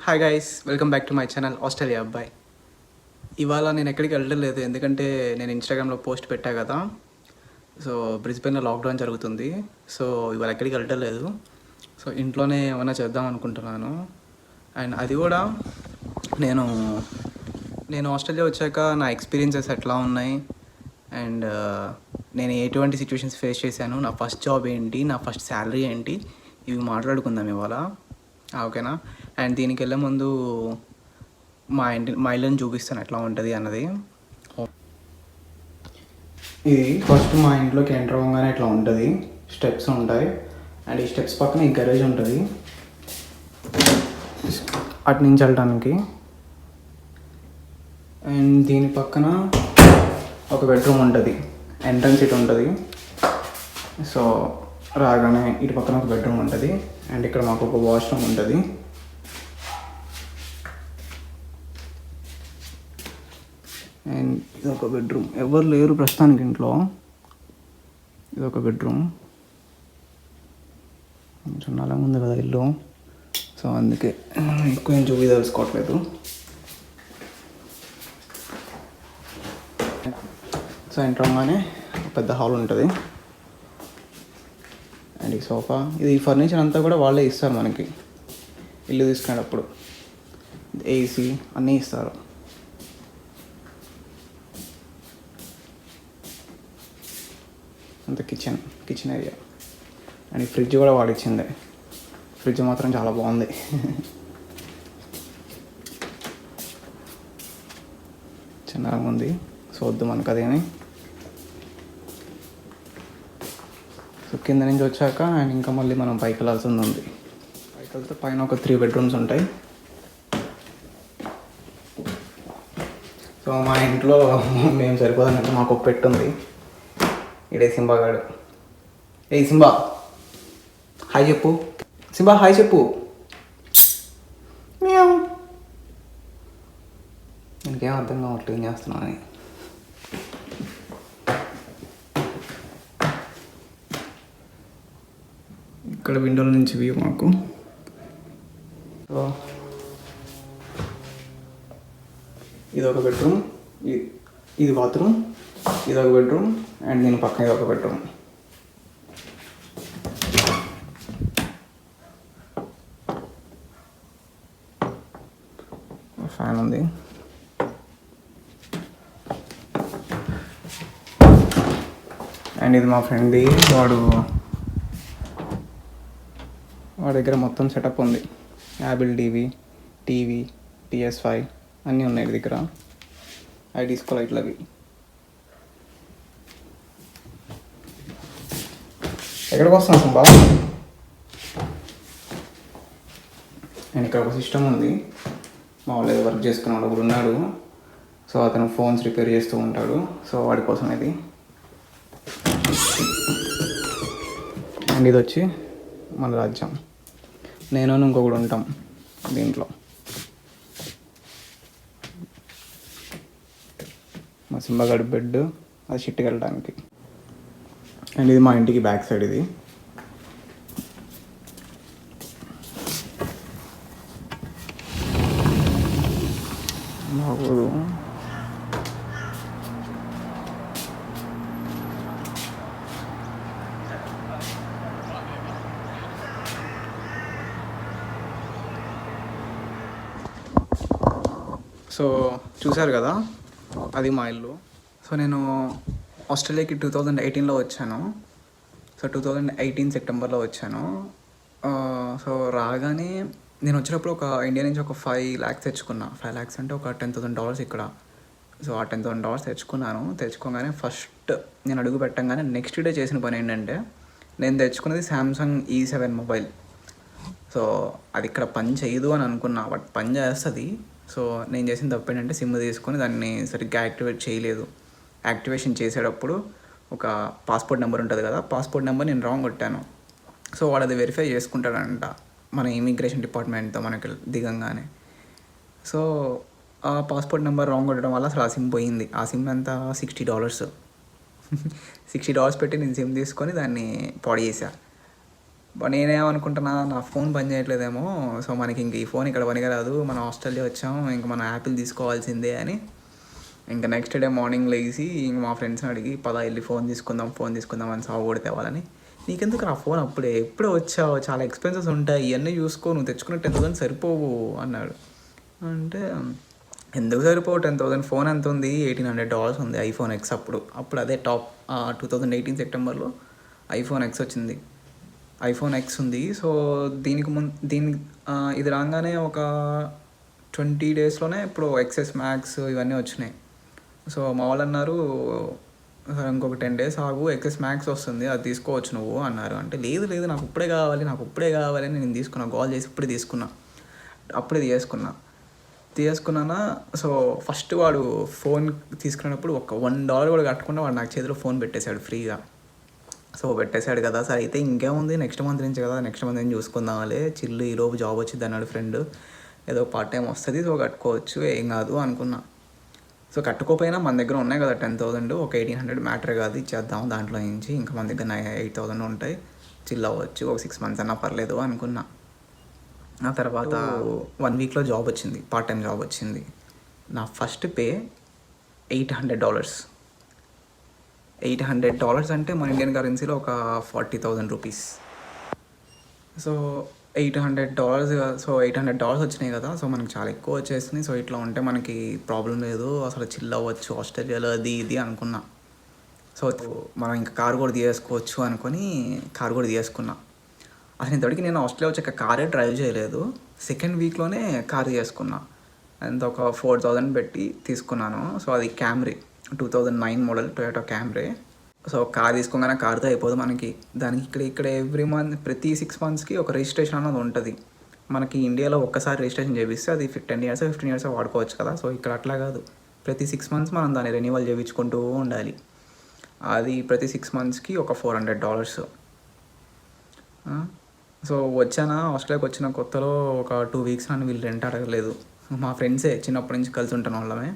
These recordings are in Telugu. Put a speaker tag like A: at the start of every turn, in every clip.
A: Hi guys, welcome back to my channel Australia అబ్బాయి. ఇవాళ నేను ఎక్కడికి వెళ్ళలేదు, ఎందుకంటే నేను ఇన్స్టాగ్రామ్లో పోస్ట్ పెట్టా కదా. సో బ్రిస్బెన్లో లాక్డౌన్ జరుగుతుంది. సో ఇవాళ ఎక్కడికి వెళ్ళలేదు. సో ఇంట్లోనే ఏమైనా చేద్దాం అనుకుంటున్నాను. అండ్ అది కూడా నేను నేను ఆస్ట్రేలియా వచ్చాక నా ఎక్స్పీరియన్సెస్ ఎట్లా ఉన్నాయి అండ్ నేను ఎటువంటి సిచ్యువేషన్స్ ఫేస్ చేశాను, నా ఫస్ట్ జాబ్ ఏంటి, నా ఫస్ట్ శాలరీ ఏంటి, ఇవి మాట్లాడుకుందాం ఇవాళ. ఓకేనా? అండ్ దీనికి వెళ్ళే ముందు మా ఇల్లుని చూపిస్తాను ఎట్లా ఉంటుంది అన్నది. ఇది ఫస్ట్ మా ఇంట్లోకి ఎంటర్ అవ్వగానే ఇట్లా ఉంటుంది, స్టెప్స్ ఉంటాయి. అండ్ ఈ స్టెప్స్ పక్కన ఈ గరేజ్ ఉంటుంది అటు నుంచి వెళ్ళడానికి. అండ్ దీని పక్కన ఒక బెడ్రూమ్ ఉంటుంది, ఎంట్రన్స్ ఇటు ఉంటుంది. సో రాగానే ఇటు పక్కన ఒక బెడ్రూమ్ ఉంటుంది. అండ్ ఇక్కడ మాకు ఒక వాష్రూమ్ ఉంటుంది. అండ్ ఇది ఒక బెడ్రూమ్, ఎవరు లేరు ప్రస్తుతానికి ఇంట్లో. ఇది ఒక బెడ్రూమ్, కొంచెం నల్లగా ఉంది కదా ఇల్లు, సో అందుకే ఎక్కువ ఏం చూపించదలుచుకోవట్లేదు. సో ఎంటర్ అవ్వగానే పెద్ద హాల్ ఉంటుంది. అండ్ ఈ సోఫా, ఇది ఫర్నిచర్ అంతా కూడా వాళ్ళే ఇస్తారు మనకి ఇల్లు తీసుకునేటప్పుడు. ఏసీ అన్నీ ఇస్తారు. అంత కిచెన్ ఏరియా. అండ్ ఈ ఫ్రిడ్జ్ కూడా వాడిచ్చిందే. ఫ్రిడ్జ్ మాత్రం చాలా బాగుంది. చిన్నగా ఉంది, సో వద్దు మనకు అదేని. సో కింద నుంచి వచ్చాక అండ్ ఇంకా మళ్ళీ మనం పైకి వెళ్ళాల్సి ఉంది. పైకి వెళ్తే పైన ఒక 3 బెడ్రూమ్స్ ఉంటాయి. సో మా ఇంట్లో మేము సరిపోదంటే మాకు ఒక పెట్ ఉంది. ఇడే సింబాగాడు. ఏ సింబా హాయ్ చెప్పు. సింబా హాయ్ చెప్పు. ఇంకేం అర్థం కావట్లేదు ఏం చేస్తున్నాను. ఇక్కడ విండోల నుంచి వ్యూ మాకు. సో ఇది ఒక బెడ్రూమ్, ఇది బాత్రూమ్, ఇది ఒక బెడ్రూమ్. అండ్ దీని పక్కన ఇది ఒక బెడ్రూమ్. ఫ్యాన్ ఉంది. అండ్ ఇది మా ఫ్రెండ్ది. వాడి దగ్గర మొత్తం సెటప్ ఉంది. యాపిల్ టీవీ PS5 అన్నీ ఉన్నాయి దగ్గర. అవి తీసుకోవాలి ఇట్లవి. ఎక్కడికి వస్తున్నాం సంబా? అండ్ ఇక్కడ ఒక సిస్టమ్ ఉంది. మా వాళ్ళు ఏదో వర్క్ చేసుకున్నాడు ఒకడు ఉన్నాడు. సో అతను ఫోన్స్ రిపేర్ చేస్తూ ఉంటాడు. సో వాడి కోసం ఇది. అండ్ ఇది వచ్చి మన రాజ్యం. నేను ఇంకొకడు ఉంటాం దీంట్లో. మా సింబగాడి బెడ్, అది షిట్కి వెళ్ళడానికి. అండ్ ఇది మా ఇంటికి బ్యాక్ సైడ్. ఇది సో చూశారు కదా, అది మా ఇల్లు. సో నేను ఆస్ట్రేలియాకి 2018లో వచ్చాను. సో 2018 సెప్టెంబర్లో వచ్చాను. సో రాగానే నేను వచ్చినప్పుడు ఒక ఇండియా నుంచి ఒక 5 lakhs తెచ్చుకున్నా. 5 lakhs అంటే ఒక $10,000 ఇక్కడ. సో ఆ $10,000 తెచ్చుకోగానే ఫస్ట్ నేను అడుగు పెట్టంగానే నెక్స్ట్ డే చేసిన పని ఏంటంటే, నేను తెచ్చుకున్నది శాంసంగ్ E7 మొబైల్. సో అది ఇక్కడ పని చేయదు అని అనుకున్నా, బట్ పని చేస్తుంది. సో నేను చేసిన తప్పు ఏంటంటే, సిమ్ తీసుకొని దాన్ని సరిగ్గా యాక్టివేట్ చేయలేదు. యాక్టివేషన్ చేసేటప్పుడు ఒక పాస్పోర్ట్ నెంబర్ ఉంటుంది కదా, పాస్పోర్ట్ నెంబర్ నేను రాంగ్ కొట్టాను. సో వాడు అది వెరిఫై చేసుకుంటాడంట మన ఇమిగ్రేషన్ డిపార్ట్మెంట్తో మనకి దిగంగానే. సో ఆ పాస్పోర్ట్ నెంబర్ రాంగ్ కొట్టడం వల్ల అసలు ఆ సిమ్ పోయింది. ఆ సిమ్ అంతా $60. $60 పెట్టి నేను సిమ్ తీసుకొని దాన్ని పాడు చేశా. నేనేమనుకుంటున్నా నా ఫోన్ పని చేయట్లేదేమో, సో మనకి ఇంక ఈ ఫోన్ ఇక్కడ పనికిరాదు, మనం ఆస్ట్రేలియా వచ్చాం, ఇంక మనం యాపిల్ తీసుకోవాల్సిందే అని ఇంకా నెక్స్ట్ డే మార్నింగ్ లేచి ఇంక మా ఫ్రెండ్స్ని అడిగి పదా వెళ్ళి ఫోన్ తీసుకుందాం అని సాగు కూడా తేవాలని. నీకెందుకు నా ఫోన్ ఎప్పుడో వచ్చావు, చాలా ఎక్స్పెన్సెస్ ఉంటాయి, ఇవన్నీ చూసుకో, నువ్వు తెచ్చుకున్న 10,000 సరిపోవు అన్నాడు. అంటే ఎందుకు సరిపోవు, 10,000 ఫోన్ ఎంత ఉంది, $1,800 ఉంది ఐఫోన్ ఎక్స్. అప్పుడు అదే టాప్ 2018 సెప్టెంబర్లో ఐఫోన్ ఎక్స్ వచ్చింది. ఐఫోన్ ఎక్స్ ఉంది. సో ఇది రాగానే ఒక 20 డేస్లోనే ఇప్పుడు ఎక్సెస్ మ్యాక్స్ ఇవన్నీ వచ్చినాయి. సో మా వాళ్ళు అన్నారు, ఇంకొక 10 డేస్ ఆగు, ఎక్సెస్ మ్యాక్స్ వస్తుంది, అది తీసుకోవచ్చు నువ్వు అన్నారు. అంటే లేదు నాకు ఇప్పుడే కావాలి అని నేను తీసుకున్నా, కాల్ చేసి అప్పుడే తీసుకున్నానా. సో ఫస్ట్ వాడు ఫోన్ తీసుకున్నప్పుడు ఒక $1 కూడా కట్టకుండా వాడు నాకు చేతిలో ఫోన్ పెట్టేశాడు ఫ్రీగా. సో పెట్టేశాడు కదా, సరే అయితే ఇంకేముంది, నెక్స్ట్ మంత్ నుంచి చూసుకుందాంలే, చిల్లు ఈలోపు జాబ్ వచ్చింది అన్నాడు ఫ్రెండ్, ఏదో పార్ట్ టైం వస్తుంది, సో కట్టుకోవచ్చు, ఏం కాదు అనుకున్నా. సో కట్టుకోపోయినా మన దగ్గర ఉన్నాయి కదా 10,000, ఒక 1,800 మ్యాటర్ కాదు, ఇచ్చేద్దాం దాంట్లో నుంచి, ఇంకా మన దగ్గర 8,000 ఉంటాయి, చిల్ అవ్వచ్చు, ఒక 6 months అన్నా పర్లేదు అనుకున్నా. ఆ తర్వాత 1 weekలో జాబ్ వచ్చింది, పార్ట్ టైం జాబ్ వచ్చింది. నా ఫస్ట్ పే $800. $800 అంటే మన ఇండియన్ కరెన్సీలో ఒక 40,000 రూపీస్. సో $800 వచ్చినాయి కదా, సో మనకి చాలా ఎక్కువ వచ్చేసింది. సో ఇట్లా ఉంటే మనకి ప్రాబ్లం లేదు, అసలు చిల్ అవ్వచ్చు ఆస్ట్రేలియాలో, అది ఇది అనుకున్నా. సో మనం ఇంకా కారు కూడా తీసుకోవచ్చు అనుకొని కారు కూడా తీసుకున్నా. అసలు ఇంతవరకు నేను ఆస్ట్రేలియా వచ్చాక కారే డ్రైవ్ చేయలేదు, సెకండ్ వీక్లోనే కారు చేసుకున్నా. అంత ఒక 4,000 పెట్టి తీసుకున్నాను. సో అది Camry 2009 model Toyota Camry. So car తీసుకోగానే కార్తో అయిపోదు మనకి, దానికి ఇక్కడ ఎవ్రీ మంత్ ప్రతి 6 monthsకి ఒక రిజిస్ట్రేషన్ అన్నది ఉంటుంది. మనకి ఇండియాలో ఒక్కసారి రిజిస్ట్రేషన్ చేపిస్తే అది 10 years 15 years వాడుకోవచ్చు కదా. సో ఇక్కడ అట్లా కాదు, ప్రతి 6 months మనం దాన్ని రెన్యువల్ చేయించుకుంటూ ఉండాలి. అది ప్రతి 6 monthsకి ఒక $400. సో ఆస్ట్రేలియాకి వచ్చిన కొత్తలో ఒక 2 weeks నన్ను వీళ్ళు రెంట్ అడగలేదు. మా ఫ్రెండ్సే, చిన్నప్పటి నుంచి కలిసి ఉంటాను వాళ్ళమే.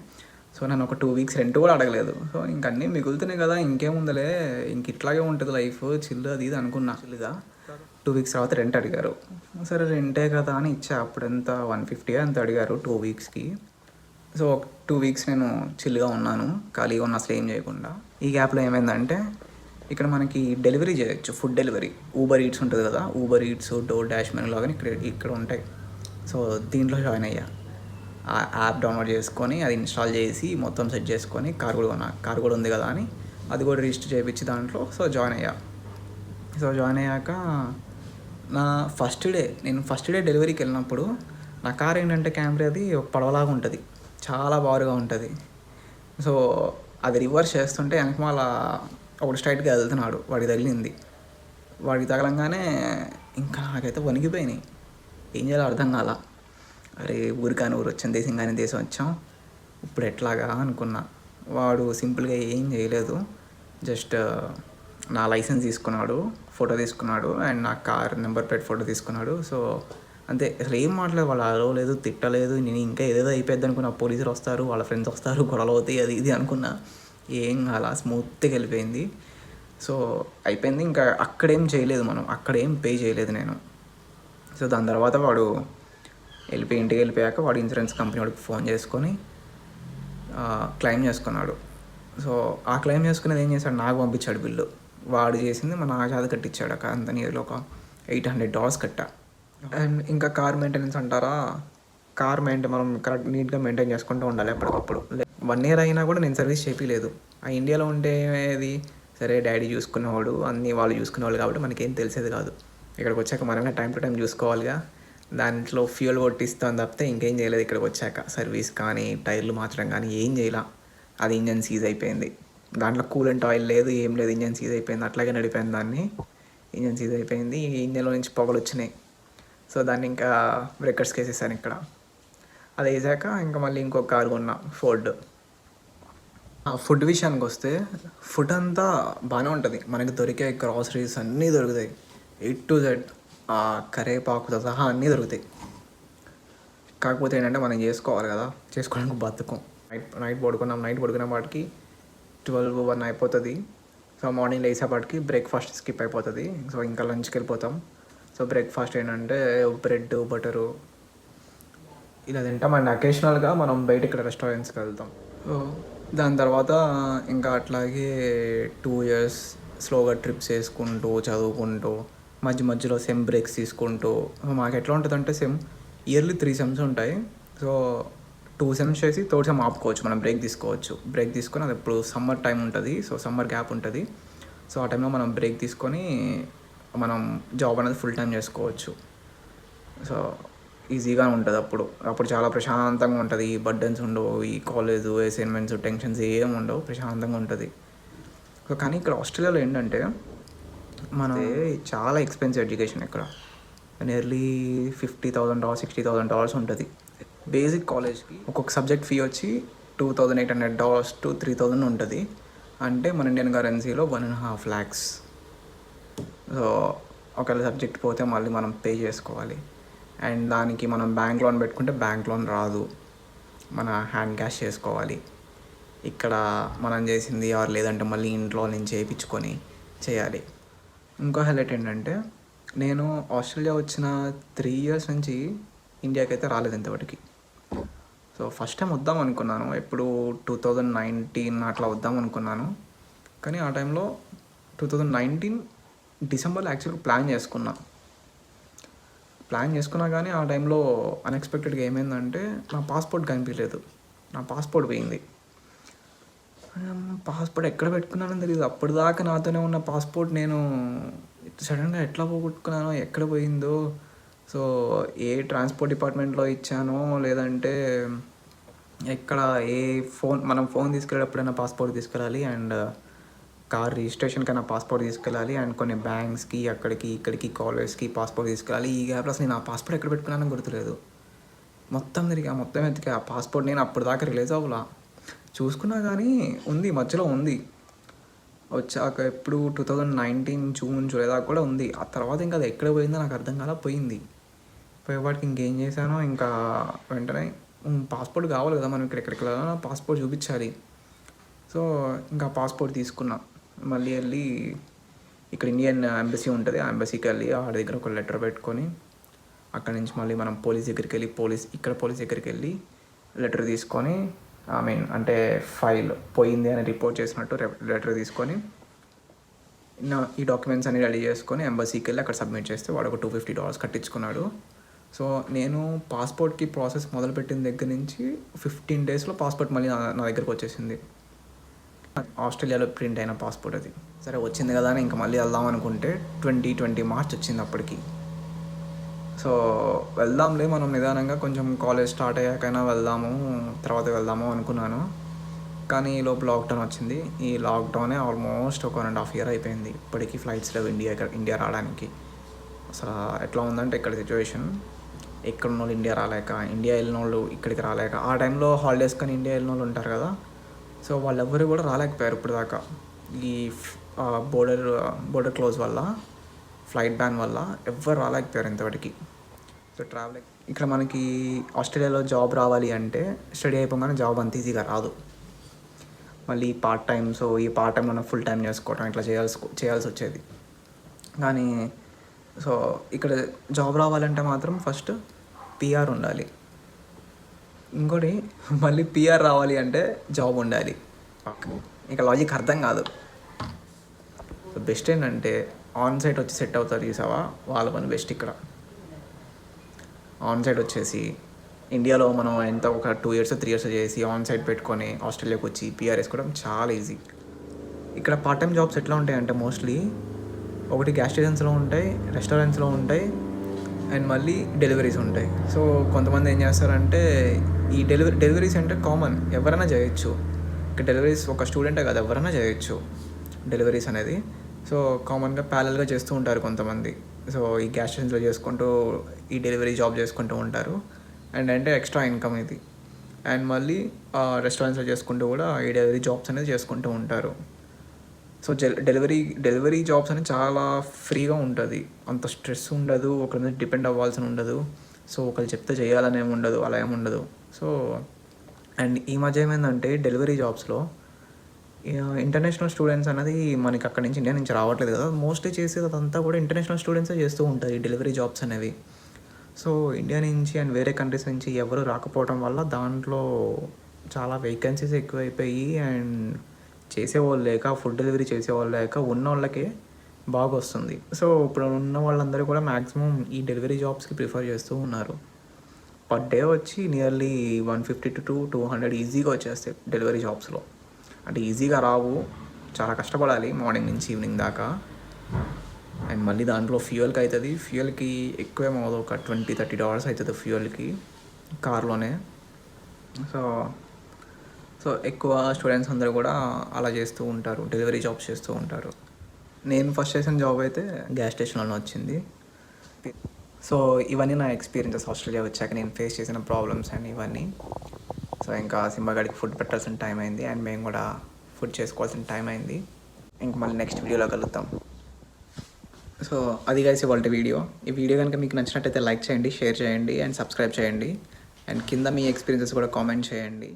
A: సో నన్ను ఒక 2 weeks రెంట్ కూడా అడగలేదు. సో ఇంక అన్నీ మిగులుతున్నాయి కదా, ఇంకేముందలే, ఇంక ఇట్లాగే ఉంటుంది లైఫ్, చిల్లు అది ఇది అనుకున్నా. చిల్లుగా 2 weeks తర్వాత రెంట్ అడిగారు. సరే రెంటే కదా అని ఇచ్చా. అప్పుడు ఎంత 150 అంత అడిగారు 2 weeksకి. సో 2 weeks నేను చిల్లుగా ఉన్నాను, ఖాళీగా ఉన్న, అసలు ఏం చేయకుండా. ఈ గ్యాప్లో ఏమైందంటే ఇక్కడ మనకి డెలివరీ చేయొచ్చు, ఫుడ్ డెలివరీ. ఊబర్ ఈట్స్ ఉంటుంది కదా, Uber eats, door dash menu లాగా ఇక్కడ ఉంటాయి. సో దీంట్లో జాయిన్ అయ్యా. ఆ యాప్ డౌన్లోడ్ చేసుకొని అది ఇన్స్టాల్ చేసి మొత్తం సెట్ చేసుకొని కారు కూడా ఉంది కదా అని అది కూడా రిజిస్టర్ చేయించి దాంట్లో జాయిన్ అయ్యా. సో జాయిన్ అయ్యాక నేను ఫస్ట్ డే డెలివరీకి వెళ్ళినప్పుడు నా కార్ ఏంటంటే క్యామ్రీ, అది ఒక పడవలాగా ఉంటుంది, చాలా బారుగా ఉంటుంది. సో అది రివర్స్ చేస్తుంటే వెనకమాల ఒకటి స్ట్రైట్గా వెళ్తున్నాడు, వాడికి తగిలింది. వాడికి తగలంగానే ఇంకా నాకైతే వణికిపోయినాయి, ఏం చేయాలో అర్థం కాల. అరే ఊరికాని ఊరు వచ్చాం, దేశంగానే దేశం వచ్చాం, ఇప్పుడు ఎట్లాగా అనుకున్నా. వాడు సింపుల్గా ఏం చేయలేదు, జస్ట్ నా లైసెన్స్ తీసుకున్నాడు, ఫోటో తీసుకున్నాడు, అండ్ నా కార్ నెంబర్ ప్లేట్ ఫోటో తీసుకున్నాడు. సో అంతే, అసలు ఏం మాట్లాడలేదు, వాళ్ళు అరవలేదు, తిట్టలేదు. నేను ఇంకా ఏదేదో అయిపోద్ది అనుకున్నా, పోలీసులు వస్తారు, వాళ్ళ ఫ్రెండ్స్ వస్తారు, గొడవలు అవుతాయి, అది ఇది అనుకున్నా. ఏం కాల, స్మూత్గా వెళ్ళిపోయింది. సో అయిపోయింది, ఇంకా అక్కడేం చేయలేదు, అక్కడేం పే చేయలేదు నేను. సో దాని తర్వాత వాడు ఇంటికి వెళ్ళిపోయాక వాడు ఇన్సూరెన్స్ కంపెనీ వాడికి ఫోన్ చేసుకొని క్లెయిమ్ చేసుకున్నాడు. సో ఆ క్లెయిమ్ చేసుకునేది ఏం చేశాడు, నాకు పంపించాడు బిల్లు. వాడు చేసింది మన ఆజాద్ కట్టించాడు, అంత నియర్లో ఒక $800 కట్టా. అండ్ ఇంకా కార్ మెయింటెనెన్స్ అంటారా, కార్ మనం కరెక్ట్ నీట్గా మెయింటైన్ చేసుకుంటూ ఉండాలి ఎప్పటికప్పుడు. 1 year అయినా కూడా నేను సర్వీస్ చేయలేదు. ఆ ఇండియాలో ఉంటే ఏది సరే డాడీ చూసుకునేవాడు, అన్నీ వాళ్ళు చూసుకునేవాళ్ళు కాబట్టి మనకేం తెలిసేది కాదు. ఇక్కడికి వచ్చాక మనమే టైం టు టైం చూసుకోవాలిగా, దాంట్లో ఫ్యూయల్ కొట్టిస్తాను తప్పితే ఇంకేం చేయలేదు. ఇక్కడికి వచ్చాక సర్వీస్ కానీ టైర్లు మార్చడం కానీ ఏం చేయాల. అది ఇంజన్ సీజ్ అయిపోయింది, దాంట్లో కూలెంట్ ఆయిల్ లేదు, ఏం లేదు, ఇంజన్ సీజ్ అయిపోయింది. అట్లాగే నడిపోయింది దాన్ని, ఇంజన్ సీజ్ అయిపోయింది. ఇంజన్లో నుంచి పొగలు వచ్చినాయి. సో దాన్ని ఇంకా బ్రేకర్స్కి వేసేసాను ఇక్కడ. అది వేసాక ఇంకా మళ్ళీ ఇంకొక కారు కొన్నా, ఫోర్డ్. ఫుడ్ విషయానికి వస్తే ఫుడ్ అంతా బాగానే ఉంటుంది, మనకి దొరికే గ్రాసరీస్ అన్నీ దొరుకుతాయి, A to Z, కరేపాకుతో సహా అన్నీ దొరుకుతాయి. కాకపోతే ఏంటంటే మనం చేసుకోవాలి కదా, చేసుకోవడానికి బద్ధకం. నైట్ పడుకున్న వాటికి 12, 1 అయిపోతుంది. సో మార్నింగ్ లేచేపాటికి బ్రేక్ఫాస్ట్ స్కిప్ అయిపోతుంది. సో ఇంకా లంచ్కి వెళ్ళిపోతాం. సో బ్రేక్ఫాస్ట్ ఏంటంటే బ్రెడ్ బటరు ఇలా తింటాం. అండ్ అకేషనల్గా మనం బయట ఇక్కడ రెస్టారెంట్స్కి వెళ్తాం. సో దాని తర్వాత ఇంకా అట్లాగే 2 years స్లోగా ట్రిప్స్ వేసుకుంటూ చదువుకుంటూ మధ్యలో సెమ్ బ్రేక్స్ తీసుకుంటూ మాకు ఎట్లా ఉంటుందంటే ఇయర్లీ 3 సెమ్స్ ఉంటాయి. సో 2 సెమ్స్ చేసి థర్డ్ సెమ్ ఆపుకోవచ్చు, మనం బ్రేక్ తీసుకోవచ్చు. బ్రేక్ తీసుకొని అది ఇప్పుడు సమ్మర్ టైం ఉంటుంది, సో సమ్మర్ గ్యాప్ ఉంటుంది. సో ఆ టైంలో మనం బ్రేక్ తీసుకొని మనం జాబ్ అనేది ఫుల్ టైం చేసుకోవచ్చు. సో ఈజీగా ఉంటుంది. అప్పుడు చాలా ప్రశాంతంగా ఉంటుంది. ఈ బర్డెన్స్ ఉండవు, ఈ కాలేజు అసైన్మెంట్స్ టెన్షన్స్ ఏం ఉండవు, ప్రశాంతంగా ఉంటుంది. సో కానీ ఇక్కడ ఆస్ట్రేలియాలో ఏంటంటే చాలా ఎక్స్పెన్సివ్ ఎడ్యుకేషన్. ఇక్కడ నియర్లీ $50,000 $60,000 ఉంటుంది. బేసిక్ కాలేజ్కి ఒక్కొక్క సబ్జెక్ట్ ఫీ వచ్చి $2,800 to $3,000 ఉంటుంది. అంటే మన ఇండియన్ కరెన్సీలో 1.5 lakhs. సో ఒకవేళ సబ్జెక్ట్ పోతే మళ్ళీ మనం పే చేసుకోవాలి. అండ్ దానికి మనం బ్యాంక్ లోన్ పెట్టుకుంటే బ్యాంక్ లోన్ రాదు, మన హ్యాండ్ క్యాష్ చేసుకోవాలి. ఇక్కడ మనం చేసింది ఎవరు లేదంటే మళ్ళీ ఇంట్లో నుంచి చేయించుకొని చేయాలి. ఇంకో హైలైట్ ఏంటంటే నేను ఆస్ట్రేలియా వచ్చిన 3 years నుంచి ఇండియాకి అయితే రాలేదు ఇంతవరకు. సో ఫస్ట్ టైం వద్దాం అనుకున్నాను, ఎప్పుడు 2019 అట్లా వద్దాం అనుకున్నాను. కానీ ఆ టైంలో 2019 డిసెంబర్లో యాక్చువల్గా ప్లాన్ చేసుకున్నా కానీ ఆ టైంలో అన్ఎక్స్పెక్టెడ్గా ఏమైందంటే నా పాస్పోర్ట్ కనిపించలేదు. నా పాస్పోర్ట్ పోయింది. పాస్పోర్ట్ ఎక్కడ పెట్టుకున్నానో తెలియదు. అప్పటిదాకా నాతోనే ఉన్న పాస్పోర్ట్ నేను సడన్గా ఎట్లా పోగొట్టుకున్నానో, ఎక్కడ పోయిందో. సో ఏ ట్రాన్స్పోర్ట్ డిపార్ట్మెంట్లో ఇచ్చానో, లేదంటే ఎక్కడ మనం ఫోన్ తీసుకెళ్ళేటప్పుడైనా పాస్పోర్ట్ తీసుకెళ్ళాలి, అండ్ కార్ రిజిస్ట్రేషన్కైనా పాస్పోర్ట్ తీసుకెళ్ళాలి, అండ్ కొన్ని బ్యాంక్స్కి అక్కడికి ఇక్కడికి కాలేజ్కి పాస్పోర్ట్ తీసుకెళ్ళాలి. ఈ గ్యాప్లో అసలు నేను ఆ పాస్పోర్ట్ ఎక్కడ పెట్టుకున్నానో గుర్తులేదు. మొత్తం ఎతికా ఆ పాస్పోర్ట్. నేను అప్పుడు దాకా రిలీజ్ అవ్వలా, చూసుకున్నా కానీ ఉంది, మధ్యలో ఉంది. వచ్చాక ఎప్పుడు 2019 జూన్ జూలై దాకా కూడా ఉంది. ఆ తర్వాత ఇంకా అది ఎక్కడ పోయిందో నాకు అర్థం కాలా, పోయింది. పోయేవాడికి ఇంకేం చేశానో, ఇంకా వెంటనే పాస్పోర్ట్ కావాలి కదా మనం ఎక్కడికి వెళ్ళాలో, పాస్పోర్ట్ చూపించాలి. సో ఇంకా పాస్పోర్ట్ తీసుకున్నా. మళ్ళీ వెళ్ళి ఇక్కడ ఇండియన్ ఎంబసీ ఉంటుంది, ఆ ఎంబసీకి వెళ్ళి ఆడ దగ్గర ఒక లెటర్ పెట్టుకొని అక్కడి నుంచి మళ్ళీ మనం పోలీస్ దగ్గరికి వెళ్ళి పోలీస్ దగ్గరికి వెళ్ళి లెటర్ తీసుకొని, అంటే ఫైల్ పోయింది అని రిపోర్ట్ చేసినట్టు లెటర్ తీసుకొని ఈ డాక్యుమెంట్స్ అన్ని రెడీ చేసుకొని ఎంబసీకి వెళ్ళి అక్కడ సబ్మిట్ చేస్తే వాడు ఒక $250 కట్టించుకున్నాడు. సో నేను పాస్పోర్ట్కి ప్రాసెస్ మొదలుపెట్టిన దగ్గర నుంచి 15 daysలో పాస్పోర్ట్ మళ్ళీ నా దగ్గరకు వచ్చేసింది. ఆస్ట్రేలియాలో ప్రింట్ అయిన పాస్పోర్ట్ అది. సరే వచ్చింది కదా అని ఇంకా మళ్ళీ వెళ్దాం అనుకుంటే 2020 మార్చ్ వచ్చింది అప్పటికి. సో వెళ్దాంలే మనం నిదానంగా, కొంచెం కాలేజ్ స్టార్ట్ అయ్యాకైనా తర్వాత వెళ్దాము అనుకున్నాను. కానీ ఈ లోపు లాక్డౌన్ వచ్చింది. ఈ లాక్డౌనే ఆల్మోస్ట్ ఒక 1.5 year అయిపోయింది. ఇప్పటికీ ఫ్లైట్స్ లేవు ఇండియా రావడానికి. అసలు ఎట్లా ఉందంటే ఇక్కడ సిచ్యువేషన్, ఎక్కడ ఉన్న వాళ్ళు ఇండియా వెళ్ళిన వాళ్ళు ఇక్కడికి రాలేక, ఆ టైంలో హాలిడేస్ కానీ ఇండియా వెళ్ళిన వాళ్ళు ఉంటారు కదా, సో వాళ్ళెవ్వరు కూడా రాలేకపోయారు ఇప్పుడు దాకా. ఈ బోర్డర్ క్లోజ్ వల్ల, ఫ్లైట్ బ్యాన్ వల్ల ఎవ్వరు రాలేకపోయారు ఇంతవరకు. సో ట్రావెలింగ్ ఇక్కడ మనకి ఆస్ట్రేలియాలో జాబ్ రావాలి అంటే స్టడీ అయిపోగానే జాబ్ అంత ఈజీగా రాదు. మళ్ళీ ఈ పార్ట్ టైంలో ఫుల్ టైం చేసుకోవటం ఇట్లా చేయాల్సి వచ్చేది. కానీ సో ఇక్కడ జాబ్ రావాలంటే మాత్రం ఫస్ట్ PR ఉండాలి. ఇంకోటి మళ్ళీ PR రావాలి అంటే జాబ్ ఉండాలి. ఇక లాజిక్ అర్థం కాదు. సో బెస్ట్ ఏంటంటే ఆన్సైట్ వచ్చి సెట్ అవుతారు చూసావా, వాళ్ళ పని బెస్ట్. ఇక్కడ ఆన్సైట్ వచ్చేసి ఇండియాలో మనం ఎంత ఒక 2 years 3 years చేసి ఆన్సైట్ పెట్టుకొని ఆస్ట్రేలియాకి వచ్చి PR వేసుకోవడం చాలా ఈజీ. ఇక్కడ పార్ట్ టైం జాబ్స్ ఎట్లా ఉంటాయంటే మోస్ట్లీ ఒకటి గ్యాస్ స్టేషన్స్లో ఉంటాయి, రెస్టారెంట్స్లో ఉంటాయి, అండ్ మళ్ళీ డెలివరీస్ ఉంటాయి. సో కొంతమంది ఏం చేస్తారంటే ఈ డెలివరీస్ అంటే కామన్, ఎవరైనా చేయొచ్చు. ఇక్కడ డెలివరీస్ ఒక స్టూడెంటే కాదు, ఎవరైనా చేయొచ్చు డెలివరీస్ అనేది. సో కామన్గా ప్యారల్గా చేస్తూ ఉంటారు కొంతమంది. సో ఈ గ్యాస్ స్టేషన్స్లో చేసుకుంటూ ఈ డెలివరీ జాబ్ చేసుకుంటూ ఉంటారు. అండ్ అంటే ఎక్స్ట్రా ఇన్కమ్ ఇది. అండ్ మళ్ళీ రెస్టారెంట్స్లో చేసుకుంటూ కూడా ఈ డెలివరీ జాబ్స్ అనేది చేసుకుంటూ ఉంటారు. సో డెలివరీ జాబ్స్ అనేది చాలా ఫ్రీగా ఉంటుంది, అంత స్ట్రెస్ ఉండదు, ఒకరి మీద డిపెండ్ అవ్వాల్సి ఉండదు. సో ఒకరు చెప్తే చేయాలని ఏమి ఉండదు, అలా ఏమి ఉండదు. సో అండ్ ఈ మధ్య ఏమైందంటే డెలివరీ జాబ్స్లో ఇంటర్నేషనల్ స్టూడెంట్స్ అనేది మనకి అక్కడి నుంచి ఇండియా నుంచి రావట్లేదు కదా, మోస్ట్లీ చేసేది అదంతా కూడా ఇంటర్నేషనల్ స్టూడెంట్సే చేస్తూ ఉంటారు ఈ డెలివరీ జాబ్స్ అనేవి. సో ఇండియా నుంచి అండ్ వేరే కంట్రీస్ నుంచి ఎవరు రాకపోవడం వల్ల దాంట్లో చాలా వేకెన్సీస్ ఎక్కువైపోయి అండ్ చేసేవాళ్ళు లేక, ఫుడ్ డెలివరీ చేసేవాళ్ళు లేక ఉన్న వాళ్ళకే బాగా వస్తుంది. సో ఇప్పుడు ఉన్న వాళ్ళందరూ కూడా మ్యాక్సిమం ఈ డెలివరీ జాబ్స్కి ప్రిఫర్ చేస్తూ ఉన్నారు. పర్ డే వచ్చి నియర్లీ 150 to 200 ఈజీగా వచ్చేస్తాయి డెలివరీ జాబ్స్లో. అంటే ఈజీగా రావు, చాలా కష్టపడాలి మార్నింగ్ నుంచి ఈవినింగ్ దాకా. అండ్ మళ్ళీ దాంట్లో ఫ్యూయల్కి అవుతుంది, ఫ్యూయల్కి ఎక్కువేమవుతుంది, ఒక $20-30 అవుతుంది ఫ్యూయల్కి కార్లోనే. సో ఎక్కువ స్టూడెంట్స్ అందరూ కూడా అలా చేస్తూ ఉంటారు, డెలివరీ జాబ్స్ చేస్తూ ఉంటారు. నేను ఫస్ట్ చేసిన జాబ్ అయితే గ్యాస్ స్టేషన్లోనే వచ్చింది. సో ఇవన్నీ నా ఎక్స్పీరియన్సెస్ ఆస్ట్రేలియా వచ్చాక నేను ఫేస్ చేసిన ప్రాబ్లమ్స్ అండ్ ఇవన్నీ. సో ఇంకా సింబాగాడికి ఫుడ్ పెట్టాల్సిన టైం అయింది అండ్ మేము కూడా ఫుడ్ చేసుకోవాల్సిన టైం అయింది. ఇంక మళ్ళీ నెక్స్ట్ వీడియోలో కలుద్దాం. సో అది కలిసి వాళ్ళ వీడియో. ఈ వీడియో కనుక మీకు నచ్చినట్టయితే లైక్ చేయండి, షేర్ చేయండి అండ్ సబ్స్క్రైబ్ చేయండి. అండ్ కింద మీ ఎక్స్పీరియన్సెస్ కూడా కామెంట్ చేయండి.